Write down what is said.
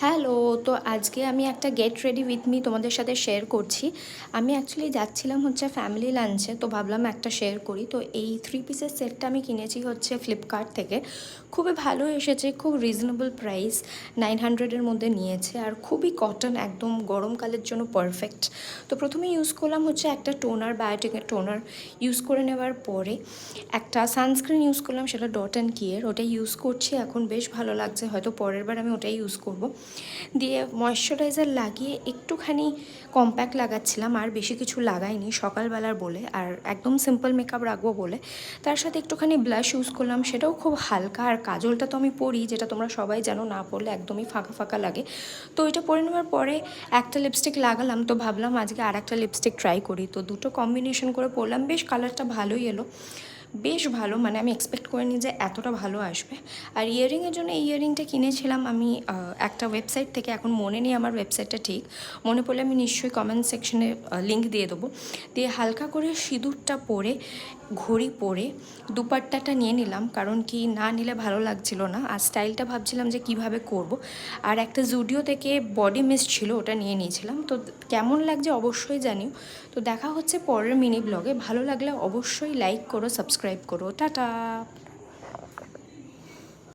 Hello. তো আজকে আমি একটা গেট রেডি উইথ মি তোমাদের সাথে শেয়ার করছি। আমি অ্যাকচুয়ালি যাচ্ছিলাম হচ্ছে ফ্যামিলি লাঞ্চে, তো ভাবলাম একটা শেয়ার করি। তো এই 3 পিসের সেটটা আমি কিনেছি হচ্ছে ফ্লিপকার্ট থেকে। খুবই ভালো এসেছে, খুব রিজনেবল প্রাইস, 900-এর মধ্যে নিয়েছে, আর খুবই কটন, একদম গরমকালের জন্য পারফেক্ট। তো প্রথমে ইউজ করলাম হচ্ছে একটা টোনার, বায়োটিকের টোনার। ইউজ করে নেওয়ার পরে একটা সানস্ক্রিন ইউজ করলাম, সেটা ডট অ্যান্ড কিয়ের, ওটাই ইউজ করছি এখন, বেশ ভালো লাগছে, হয়তো পরের বার আমি ওটাই ইউজ করব। দিয়ে ময়শ্চারাইজার লাগিয়ে একটুখানি কম্প্যাক্ট লাগাচ্ছিলাম, আর বেশি কিছু লাগাইনি সকালবেলার বলে, আর একদম সিম্পল মেকআপ রাখবো বলে। তার সাথে একটুখানি ব্লাশ ইউজ করলাম, সেটাও খুব হালকা। আর কাজলটা তো আমি পরি, যেটা তোমরা সবাই জানো, না পরলে একদমই ফাঁকা ফাঁকা লাগে। তো এটা পরে নেওয়ার পরে একটা লিপস্টিক লাগালাম, তো ভাবলাম আজকে আর একটা লিপস্টিক ট্রাই করি। তো দুটো কম্বিনেশন করে পরলাম, বেশ কালারটা ভালোই এলো, বেশ ভালো, মানে আমি এক্সপেক্ট করিনি যে এতটা ভালো আসবে। আর ইয়াররিংয়ের জন্য এই ইয়াররিংটা কিনেছিলাম আমি একটা ওয়েবসাইট থেকে, এখন মনে নেই আমার ওয়েবসাইটটা ঠিক, মনে পড়লে আমি নিশ্চয়ই কমেন্ট সেকশনে লিঙ্ক দিয়ে দেবো। দিয়ে হালকা করে সিঁদুরটা পরে, ঘড়ি পরে, দুপাট্টাটা নিয়ে নিলাম, কারণ কি না নিলে ভালো লাগছিল না। আর স্টাইলটা ভাবছিলাম যে কিভাবে করব। আর একটা জুডিও থেকে বডি মিস্ট ছিল, ওটা নিয়ে নিয়েছিলাম। তো কেমন লাগছে অবশ্যই জানিও। তো দেখা হচ্ছে পরের মিনি ব্লগে। ভালো লাগলে অবশ্যই লাইক করো, সাবস্ক্রাইব করো। টাটা।